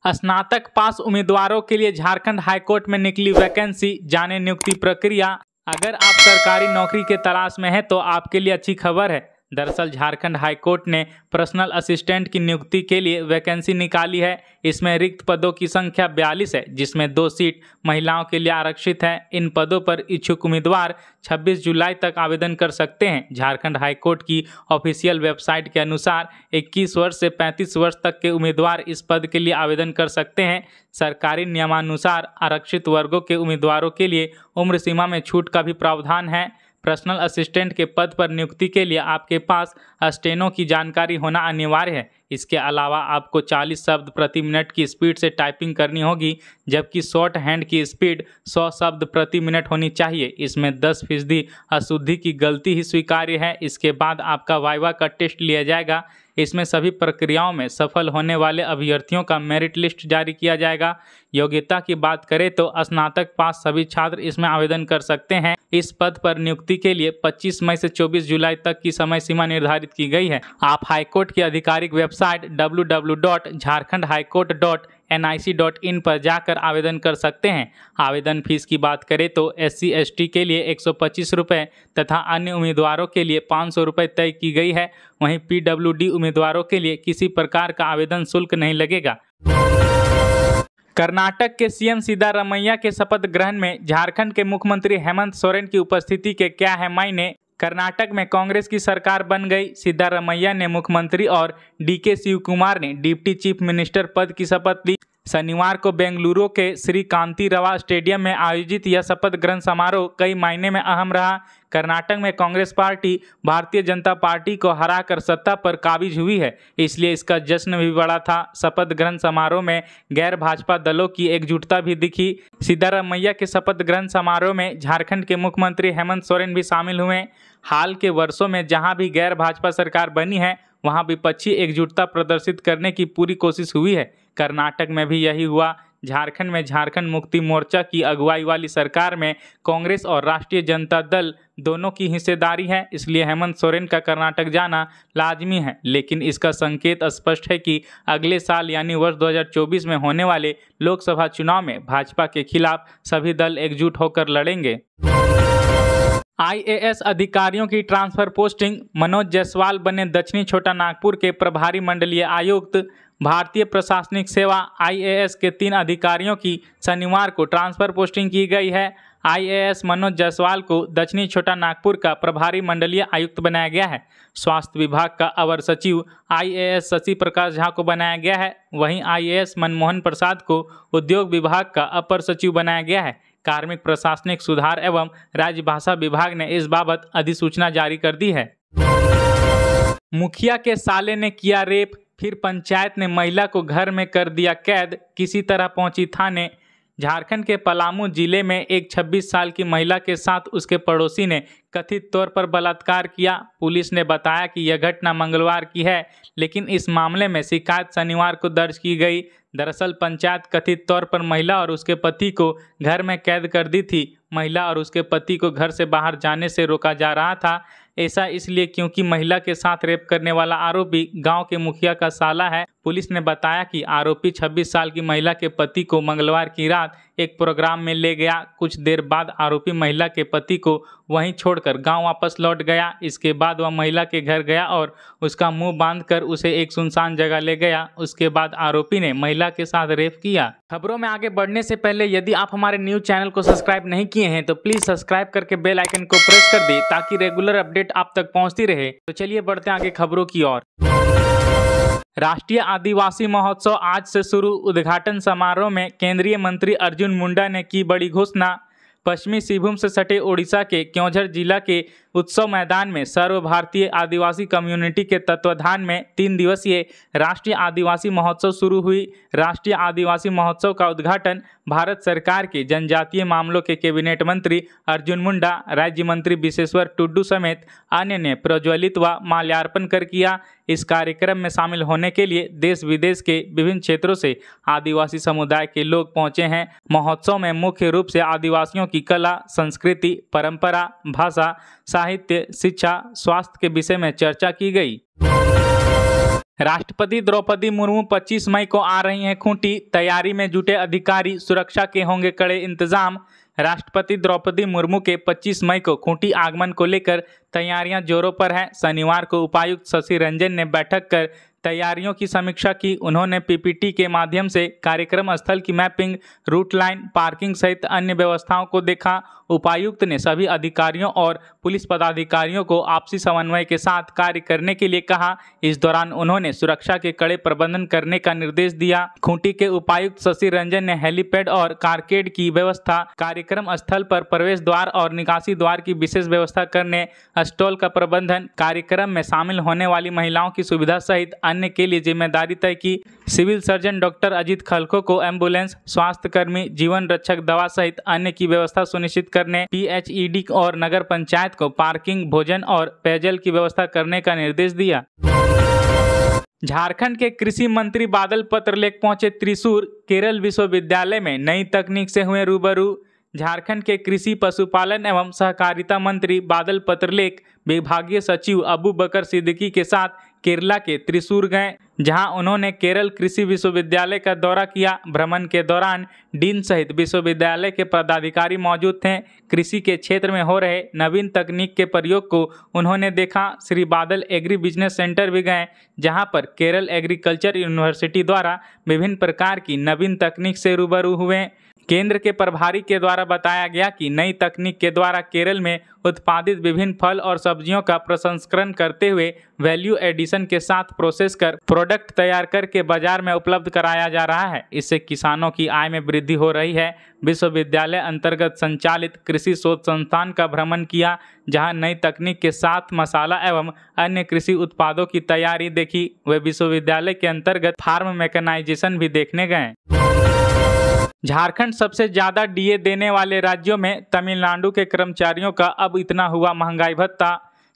स्नातक पास उम्मीदवारों के लिए झारखंड हाईकोर्ट में निकली वैकेंसी, जाने नियुक्ति प्रक्रिया। अगर आप सरकारी नौकरी के तलाश में हैं तो आपके लिए अच्छी खबर है। दरअसल झारखंड हाईकोर्ट ने पर्सनल असिस्टेंट की नियुक्ति के लिए वैकेंसी निकाली है। इसमें रिक्त पदों की संख्या 42 है, जिसमें 2 सीट महिलाओं के लिए आरक्षित है। इन पदों पर इच्छुक उम्मीदवार 26 जुलाई तक आवेदन कर सकते हैं। झारखंड हाईकोर्ट की ऑफिशियल वेबसाइट के अनुसार 21 वर्ष से 35 वर्ष तक के उम्मीदवार इस पद के लिए आवेदन कर सकते हैं। सरकारी नियमानुसार आरक्षित वर्गों के उम्मीदवारों के लिए उम्र सीमा में छूट का भी प्रावधान है। पर्सनल असिस्टेंट के पद पर नियुक्ति के लिए आपके पास स्टेनो की जानकारी होना अनिवार्य है। इसके अलावा आपको 40 शब्द प्रति मिनट की स्पीड से टाइपिंग करनी होगी, जबकि शॉर्ट हैंड की स्पीड 100 शब्द प्रति मिनट होनी चाहिए। इसमें 10% अशुद्धि की गलती ही स्वीकार्य है। इसके बाद आपका वाइवा का टेस्ट लिया जाएगा। इसमें सभी प्रक्रियाओं में सफल होने वाले अभ्यर्थियों का मेरिट लिस्ट जारी किया जाएगा। योग्यता की बात करें तो स्नातक पास सभी छात्र इसमें आवेदन कर सकते हैं। इस पद पर नियुक्ति के लिए 25 मई से 24 जुलाई तक की समय सीमा निर्धारित की गई है। आप हाईकोर्ट की आधिकारिक वेबसाइट www.jharkhandhighcourt.nic.in पर जाकर आवेदन कर सकते हैं। आवेदन फीस की बात करें तो SC ST के लिए 125 रुपये तथा अन्य उम्मीदवारों के लिए 500 रुपये तय की गई है। वहीं PWD उम्मीदवारों के लिए किसी प्रकार का आवेदन शुल्क नहीं लगेगा। कर्नाटक के CM सिद्धारमैया के शपथ ग्रहण में झारखंड के मुख्यमंत्री हेमंत सोरेन की उपस्थिति के क्या है मायने। कर्नाटक में कांग्रेस की सरकार बन गई। सिद्धारमैया ने मुख्यमंत्री और DK शिवकुमार ने डिप्टी चीफ मिनिस्टर पद की शपथ ली। शनिवार को बेंगलुरु के श्री कांतिरवा स्टेडियम में आयोजित यह शपथ ग्रहण समारोह कई मायने में अहम रहा। कर्नाटक में कांग्रेस पार्टी भारतीय जनता पार्टी को हराकर सत्ता पर काबिज हुई है, इसलिए इसका जश्न भी बड़ा था। शपथ ग्रहण समारोह में गैर भाजपा दलों की एकजुटता भी दिखी। सिद्धारमैया के शपथ ग्रहण समारोह में झारखंड के मुख्यमंत्री हेमंत सोरेन भी शामिल हुए। हाल के वर्षों में जहां भी गैर भाजपा सरकार बनी है, वहां विपक्षी एकजुटता प्रदर्शित करने की पूरी कोशिश हुई है। कर्नाटक में भी यही हुआ। झारखंड में झारखंड मुक्ति मोर्चा की अगुवाई वाली सरकार में कांग्रेस और राष्ट्रीय जनता दल दोनों की हिस्सेदारी है, इसलिए हेमंत सोरेन का कर्नाटक जाना लाजमी है। लेकिन इसका संकेत स्पष्ट है कि अगले साल यानी वर्ष 2024 में होने वाले लोकसभा चुनाव में भाजपा के खिलाफ सभी दल एकजुट होकर लड़ेंगे। IAS अधिकारियों की ट्रांसफर पोस्टिंग। मनोज जायसवाल बने दक्षिणी छोटा नागपुर के प्रभारी मंडलीय आयुक्त। भारतीय प्रशासनिक सेवा IAS के 3 अधिकारियों की शनिवार को ट्रांसफर पोस्टिंग की गई है। IAS मनोज जायसवाल को दक्षिणी छोटा नागपुर का प्रभारी मंडलीय आयुक्त बनाया गया है। स्वास्थ्य विभाग का अवर सचिव IAS शशि प्रकाश झा को बनाया गया है। वहीं IAS मनमोहन प्रसाद को उद्योग विभाग का अपर सचिव बनाया गया है। कार्मिक प्रशासनिक सुधार एवं राजभाषा विभाग ने इस बाबत अधिसूचना जारी कर दी है। मुखिया के साले ने किया रेप, फिर पंचायत ने महिला को घर में कर दिया कैद, किसी तरह पहुंची थाने। झारखंड के पलामू जिले में एक 26 साल की महिला के साथ उसके पड़ोसी ने कथित तौर पर बलात्कार किया। पुलिस ने बताया कि यह घटना मंगलवार की है, लेकिन इस मामले में शिकायत शनिवार को दर्ज की गई। दरअसल पंचायत कथित तौर पर महिला और उसके पति को घर में कैद कर दी थी। महिला और उसके पति को घर से बाहर जाने से रोका जा रहा था। ऐसा इसलिए क्योंकि महिला के साथ रेप करने वाला आरोपी गांव के मुखिया का साला है। पुलिस ने बताया कि आरोपी 26 साल की महिला के पति को मंगलवार की रात एक प्रोग्राम में ले गया। कुछ देर बाद आरोपी महिला के पति को वहीं छोड़कर गांव वापस लौट गया। इसके बाद वह महिला के घर गया और उसका मुंह बांधकर उसे एक सुनसान जगह ले गया। उसके बाद आरोपी ने महिला के साथ रेप किया। खबरों में आगे बढ़ने से पहले यदि आप हमारे न्यूज चैनल को सब्सक्राइब नहीं किए हैं तो प्लीज सब्सक्राइब करके बेल आइकन को प्रेस कर दें ताकि रेगुलर अपडेट आप तक पहुंचती रहे। तो चलिए बढ़ते हैं आगे खबरों की ओर। राष्ट्रीय आदिवासी महोत्सव आज से शुरू। उद्घाटन समारोह में केंद्रीय मंत्री अर्जुन मुंडा ने की बड़ी घोषणा। पश्चिमी सिंहभूम से सटे ओडिशा के क्योंझर जिला के उत्सव मैदान में सर्व भारतीय आदिवासी कम्युनिटी के तत्वाधान में 3 दिवसीय राष्ट्रीय आदिवासी महोत्सव शुरू हुई। राष्ट्रीय आदिवासी महोत्सव का उद्घाटन भारत सरकार के जनजातीय मामलों के कैबिनेट मंत्री अर्जुन मुंडा, राज्य मंत्री विशेश्वर टुड्डू समेत अन्य ने प्रज्वलित व माल्यार्पण कर किया। इस कार्यक्रम में शामिल होने के लिए देश विदेश के विभिन्न क्षेत्रों से आदिवासी समुदाय के लोग पहुंचे हैं। महोत्सव में मुख्य रूप से आदिवासियों की कला, संस्कृति, परंपरा, भाषा, साहित्य, शिक्षा, स्वास्थ्य के विषय में चर्चा की गई। राष्ट्रपति द्रौपदी मुर्मू 25 मई को आ रही हैं खूंटी, तैयारी में जुटे अधिकारी, सुरक्षा के होंगे कड़े इंतजाम। राष्ट्रपति द्रौपदी मुर्मू के 25 मई को खूंटी आगमन को लेकर तैयारियां जोरों पर हैं। शनिवार को उपायुक्त शशि रंजन ने बैठक कर तैयारियों की समीक्षा की। उन्होंने पीपीटी के माध्यम से कार्यक्रम स्थल की मैपिंग, रूट लाइन, पार्किंग सहित अन्य व्यवस्थाओं को देखा। उपायुक्त ने सभी अधिकारियों और पुलिस पदाधिकारियों को आपसी समन्वय के साथ कार्य करने के लिए कहा। इस दौरान उन्होंने सुरक्षा के कड़े प्रबंधन करने का निर्देश दिया। खूंटी के उपायुक्त शशि रंजन ने हेलीपैड और कारकेड की व्यवस्था, कार्यक्रम स्थल पर प्रवेश द्वार और निकासी द्वार की विशेष व्यवस्था करने, स्टॉल का प्रबंधन, कार्यक्रम में शामिल होने वाली महिलाओं की सुविधा सहित अन्य के लिए जिम्मेदारी तय की। सिविल सर्जन डॉक्टर अजीत खलखो को एम्बुलेंस, स्वास्थ्य कर्मी, जीवन रक्षक दवा सहित अन्य की व्यवस्था सुनिश्चित करने, पीएचईडी और नगर पंचायत को पार्किंग, भोजन और पेयजल की व्यवस्था करने का निर्देश दिया। झारखंड के कृषि मंत्री बादल पत्रलेख पहुंचे त्रिशूर, केरल विश्वविद्यालय में नई तकनीक से हुए रूबरू। झारखंड के कृषि, पशुपालन एवं सहकारिता मंत्री बादल पत्रलेख विभागीय सचिव अबू बकर सिद्दीकी के साथ केरला के त्रिशूर गए, जहां उन्होंने केरल कृषि विश्वविद्यालय का दौरा किया। भ्रमण के दौरान डीन सहित विश्वविद्यालय के पदाधिकारी मौजूद थे। कृषि के क्षेत्र में हो रहे नवीन तकनीक के प्रयोग को उन्होंने देखा। Shri Badal agri business centre भी गए, जहां पर केरल एग्रीकल्चर यूनिवर्सिटी द्वारा विभिन्न प्रकार की नवीन तकनीक से रूबरू हुए। केंद्र के प्रभारी के द्वारा बताया गया कि नई तकनीक के द्वारा केरल में उत्पादित विभिन्न फल और सब्जियों का प्रसंस्करण करते हुए वैल्यू एडिशन के साथ प्रोसेस कर प्रोडक्ट तैयार करके बाजार में उपलब्ध कराया जा रहा है। इससे किसानों की आय में वृद्धि हो रही है। विश्वविद्यालय अंतर्गत संचालित कृषि शोध संस्थान का भ्रमण किया, जहां नई तकनीक के साथ मसाला एवं अन्य कृषि उत्पादों की तैयारी देखी। वे विश्वविद्यालय के अंतर्गत फार्म मैकेनाइजेशन भी देखने गए। झारखंड सबसे ज्यादा डीए देने वाले राज्यों में तमिलनाडु के कर्मचारियों का अब इतना हुआ महंगाई भत्ता।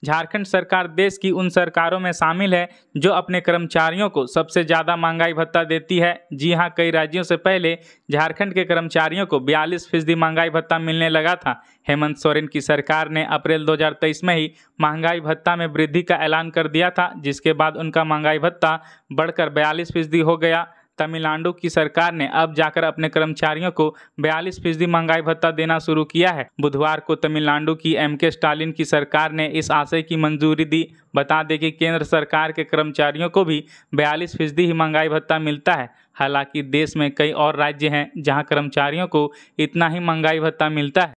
झारखंड सरकार देश की उन सरकारों में शामिल है जो अपने कर्मचारियों को सबसे ज़्यादा महंगाई भत्ता देती है। जी हां, कई राज्यों से पहले झारखंड के कर्मचारियों को 42% महंगाई भत्ता मिलने लगा था। हेमंत सोरेन की सरकार ने अप्रैल 2023 में ही महंगाई भत्ता में वृद्धि का ऐलान कर दिया था, जिसके बाद उनका महंगाई भत्ता बढ़कर 42% हो गया। तमिलनाडु की सरकार ने अब जाकर अपने कर्मचारियों को 42% महंगाई भत्ता देना शुरू किया है। बुधवार को तमिलनाडु की एमके स्टालिन की सरकार ने इस आशय की मंजूरी दी। बता दें कि केंद्र सरकार के कर्मचारियों को भी 42% ही महंगाई भत्ता मिलता है। हालांकि देश में कई और राज्य हैं जहां कर्मचारियों को इतना ही महंगाई भत्ता मिलता है।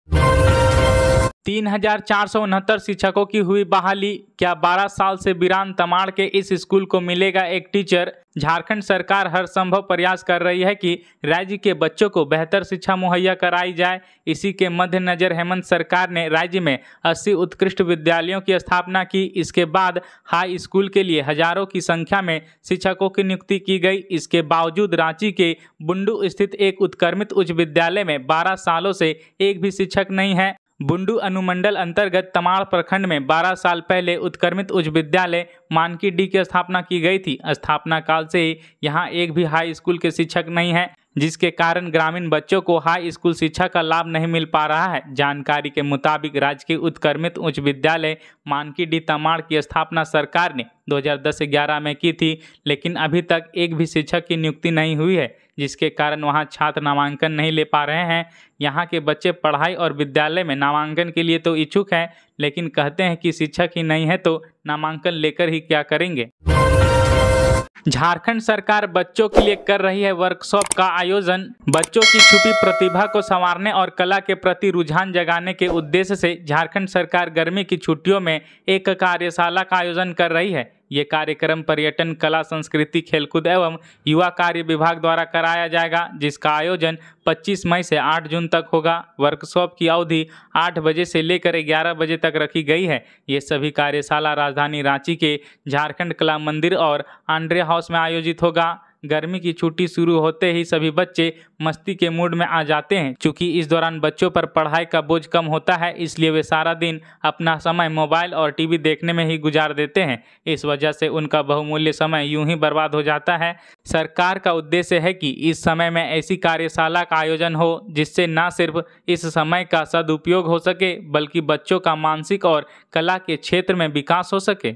3469 शिक्षकों की हुई बहाली। क्या 12 साल से वीरान तमाड़ के इस स्कूल को मिलेगा एक टीचर? झारखंड सरकार हर संभव प्रयास कर रही है कि राज्य के बच्चों को बेहतर शिक्षा मुहैया कराई जाए। इसी के मद्देनजर हेमंत सरकार ने राज्य में 80 उत्कृष्ट विद्यालयों की स्थापना की। इसके बाद हाई स्कूल के लिए हजारों की संख्या में शिक्षकों की नियुक्ति की गई। इसके बावजूद रांची के बुंडू स्थित एक उत्क्रमित उच्च विद्यालय में 12 सालों से एक भी शिक्षक नहीं है। बुंडू अनुमंडल अंतर्गत तमाड़ प्रखंड में 12 साल पहले उत्क्रमित उच्च विद्यालय मानकी डी की स्थापना की गई थी। स्थापना काल से यहां एक भी हाई स्कूल के शिक्षक नहीं है, जिसके कारण ग्रामीण बच्चों को हाई स्कूल शिक्षा का लाभ नहीं मिल पा रहा है। जानकारी के मुताबिक राज्य के उत्क्रमित उच्च विद्यालय मानकी डी तमाड़ की स्थापना सरकार ने 2010-11 में की थी, लेकिन अभी तक एक भी शिक्षक की नियुक्ति नहीं हुई है, जिसके कारण वहां छात्र नामांकन नहीं ले पा रहे हैं। यहाँ के बच्चे पढ़ाई और विद्यालय में नामांकन के लिए तो इच्छुक हैं, लेकिन कहते हैं कि शिक्षक ही नहीं है तो नामांकन लेकर ही क्या करेंगे। झारखंड सरकार बच्चों के लिए कर रही है वर्कशॉप का आयोजन। बच्चों की छुपी प्रतिभा को संवारने और कला के प्रति रुझान जगाने के उद्देश्य से झारखंड सरकार गर्मी की छुट्टियों में एक कार्यशाला का आयोजन कर रही है। ये कार्यक्रम पर्यटन, कला, संस्कृति, खेलकूद एवं युवा कार्य विभाग द्वारा कराया जाएगा, जिसका आयोजन 25 मई से 8 जून तक होगा। वर्कशॉप की अवधि 8 बजे से लेकर 11 बजे तक रखी गई है। ये सभी कार्यशाला राजधानी रांची के झारखंड कला मंदिर और आंड्रे हाउस में आयोजित होगा। गर्मी की छुट्टी शुरू होते ही सभी बच्चे मस्ती के मूड में आ जाते हैं। चूँकि इस दौरान बच्चों पर पढ़ाई का बोझ कम होता है, इसलिए वे सारा दिन अपना समय मोबाइल और टीवी देखने में ही गुजार देते हैं। इस वजह से उनका बहुमूल्य समय यूं ही बर्बाद हो जाता है। सरकार का उद्देश्य है कि इस समय में ऐसी कार्यशाला का आयोजन हो जिससे न सिर्फ इस समय का सदुपयोग हो सके, बल्कि बच्चों का मानसिक और कला के क्षेत्र में विकास हो सके।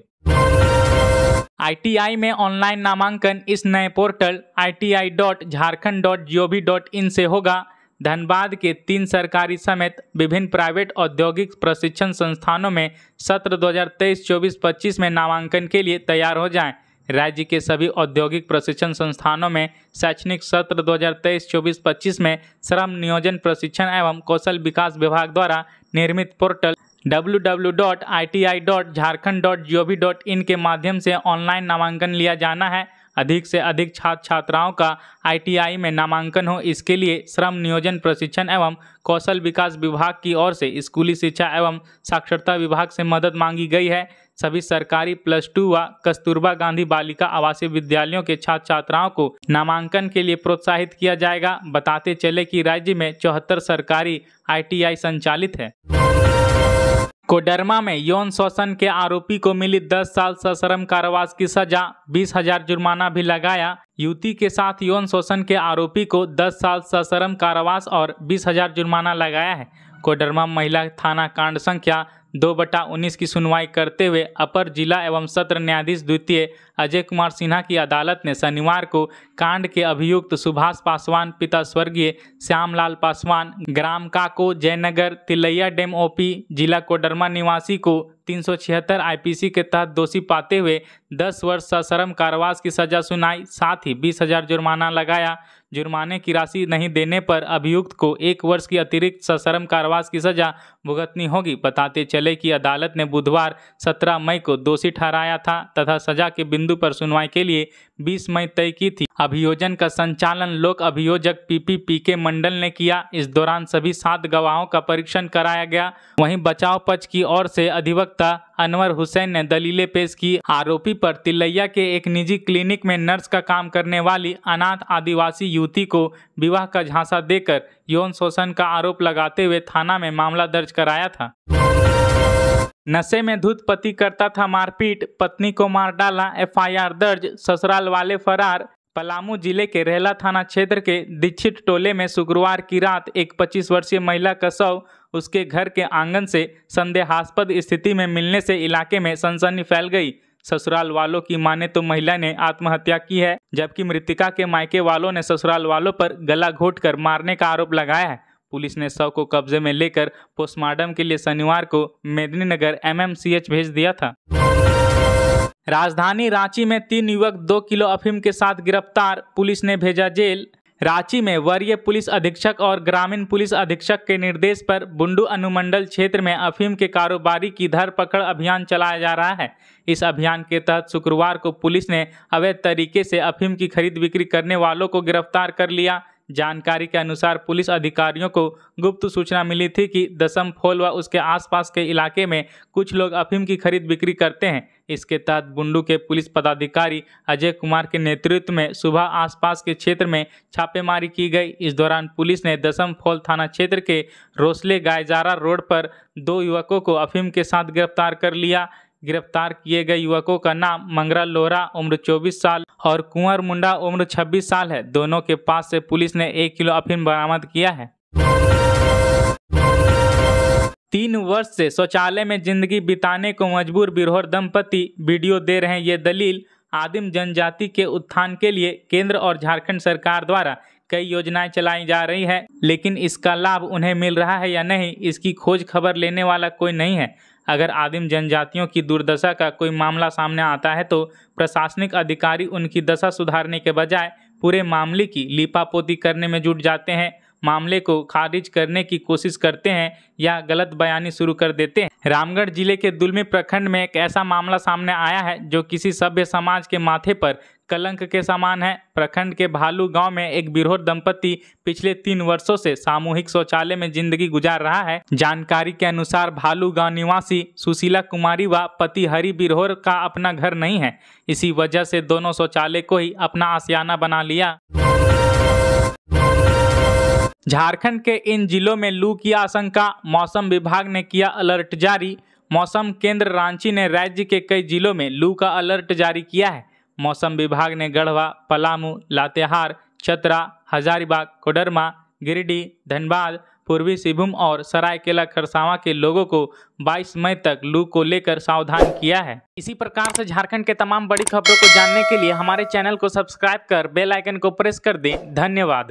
ITI में ऑनलाइन नामांकन इस नए पोर्टल iti.jharkhand.gov.in से होगा। धनबाद के 3 सरकारी समेत विभिन्न प्राइवेट औद्योगिक प्रशिक्षण संस्थानों में सत्र 2023-24-25 में नामांकन के लिए तैयार हो जाएं। राज्य के सभी औद्योगिक प्रशिक्षण संस्थानों में शैक्षणिक सत्र 2023-24-25 में श्रम नियोजन प्रशिक्षण एवं कौशल विकास विभाग द्वारा निर्मित पोर्टल www.iti.jharkhand.gov.in के माध्यम से ऑनलाइन नामांकन लिया जाना है। अधिक से अधिक छात्र छात्राओं का ITI में नामांकन हो, इसके लिए श्रम नियोजन प्रशिक्षण एवं कौशल विकास विभाग की ओर से स्कूली शिक्षा एवं साक्षरता विभाग से मदद मांगी गई है। सभी सरकारी +2 व कस्तूरबा गांधी बालिका आवासीय विद्यालयों के छात्र छात्राओं को नामांकन के लिए प्रोत्साहित किया जाएगा। बताते चले कि राज्य में 74 सरकारी ITI संचालित है। कोडरमा में यौन शोषण के आरोपी को मिली 10 साल सश्रम कारावास की सजा, 20,000 जुर्माना भी लगाया। युवती के साथ यौन शोषण के आरोपी को 10 साल सश्रम कारावास और 20,000 जुर्माना लगाया है। कोडरमा महिला थाना कांड संख्या 2/19 की सुनवाई करते हुए अपर जिला एवं सत्र न्यायाधीश द्वितीय अजय कुमार सिन्हा की अदालत ने शनिवार को कांड के अभियुक्त सुभाष पासवान पिता स्वर्गीय श्यामलाल पासवान ग्राम काको जयनगर तिलैया डैम OP जिला कोडरमा निवासी को 376 IPC के तहत दोषी पाते हुए 10 वर्ष सश्रम कारावास की सजा सुनाई। साथ ही 20,000 जुर्माना लगाया। जुर्माने की राशि नहीं देने पर अभियुक्त को 1 वर्ष की अतिरिक्त सश्रम कारावास की सजा भुगतनी होगी। बताते चले कि अदालत ने बुधवार 17 मई को दोषी ठहराया था तथा सजा के बिंदु पर सुनवाई के लिए 20 मई तय की थी। अभियोजन का संचालन लोक अभियोजक PPPK मंडल ने किया। इस दौरान सभी 7 गवाहों का परीक्षण कराया गया। वहीं बचाव पक्ष की ओर से अधिवक्ता अनवर हुसैन ने दलीलें पेश की। आरोपी पर तिलैया के एक निजी क्लिनिक में नर्स का काम करने वाली अनाथ आदिवासी युवती को विवाह का झांसा देकर यौन शोषण का आरोप लगाते हुए थाना में मामला दर्ज कराया था। नशे में धुत पति करता था मारपीट, पत्नी को मार डाला, FIR दर्ज, ससुराल वाले फरार। पलामू जिले के रेहला थाना क्षेत्र के दीक्षित टोले में शुक्रवार की रात एक 25 वर्षीय महिला का शव उसके घर के आंगन से संदेहास्पद स्थिति में मिलने से इलाके में सनसनी फैल गई। ससुराल वालों की माने तो महिला ने आत्महत्या की है, जबकि मृतका के मायके वालों ने ससुराल वालों पर गला घोंटकर मारने का आरोप लगाया है। पुलिस ने शव को कब्जे में लेकर पोस्टमार्टम के लिए शनिवार को मेदिनीनगर MMCH भेज दिया था। राजधानी रांची में 3 युवक 2 किलो अफीम के साथ गिरफ्तार, पुलिस ने भेजा जेल। रांची में वरीय पुलिस अधीक्षक और ग्रामीण पुलिस अधीक्षक के निर्देश पर बुंडू अनुमंडल क्षेत्र में अफीम के कारोबारी की धरपकड़ अभियान चलाया जा रहा है। इस अभियान के तहत शुक्रवार को पुलिस ने अवैध तरीके से अफीम की खरीद बिक्री करने वालों को गिरफ्तार कर लिया। जानकारी के अनुसार पुलिस अधिकारियों को गुप्त सूचना मिली थी कि दसम फोल व उसके आसपास के इलाके में कुछ लोग अफीम की खरीद बिक्री करते हैं। इसके तहत बुंडू के पुलिस पदाधिकारी अजय कुमार के नेतृत्व में सुबह आसपास के क्षेत्र में छापेमारी की गई। इस दौरान पुलिस ने दसम फोल थाना क्षेत्र के रोसले गायजारा रोड पर 2 युवकों को अफीम के साथ गिरफ्तार कर लिया। गिरफ्तार किए गए युवकों का नाम मंगरा लोहरा उम्र 24 साल और कुंवर मुंडा उम्र 26 साल है। दोनों के पास से पुलिस ने 1 किलो अफीम बरामद किया है। 3 वर्ष से शौचालय में जिंदगी बिताने को मजबूर बिरहोर दंपति वीडियो दे रहे हैं ये दलील। आदिम जनजाति के उत्थान के लिए केंद्र और झारखंड सरकार द्वारा कई योजनाएं चलाई जा रही है, लेकिन इसका लाभ उन्हें मिल रहा है या नहीं, इसकी खोज खबर लेने वाला कोई नहीं है। अगर आदिम जनजातियों की दुर्दशा का कोई मामला सामने आता है तो प्रशासनिक अधिकारी उनकी दशा सुधारने के बजाय पूरे मामले की लीपापोती करने में जुट जाते हैं, मामले को खारिज करने की कोशिश करते हैं या गलत बयानी शुरू कर देते हैं। रामगढ़ जिले के दुलमी प्रखंड में एक ऐसा मामला सामने आया है जो किसी सभ्य समाज के माथे पर कलंक के समान है। प्रखंड के भालू गांव में एक बिरहोर दंपति पिछले 3 वर्षों से सामूहिक शौचालय में जिंदगी गुजार रहा है। जानकारी के अनुसार भालू गांव निवासी सुशीला कुमारी व पति हरि बिरहोर का अपना घर नहीं है। इसी वजह से दोनों शौचालय को ही अपना आशियाना बना लिया। झारखंड के इन जिलों में लू की आशंका, मौसम विभाग ने किया अलर्ट जारी। मौसम केंद्र रांची ने राज्य के कई जिलों में लू का अलर्ट जारी किया है। मौसम विभाग ने गढ़वा, पलामू, लातेहार, चतरा, हजारीबाग, कोडरमा, गिरिडीह, धनबाद, पूर्वी सिंहभूम और सरायकेला खरसावां के लोगों को 22 मई तक लू को लेकर सावधान किया है। इसी प्रकार से झारखंड के तमाम बड़ी खबरों को जानने के लिए हमारे चैनल को सब्सक्राइब कर बेल आइकन को प्रेस कर दें। धन्यवाद।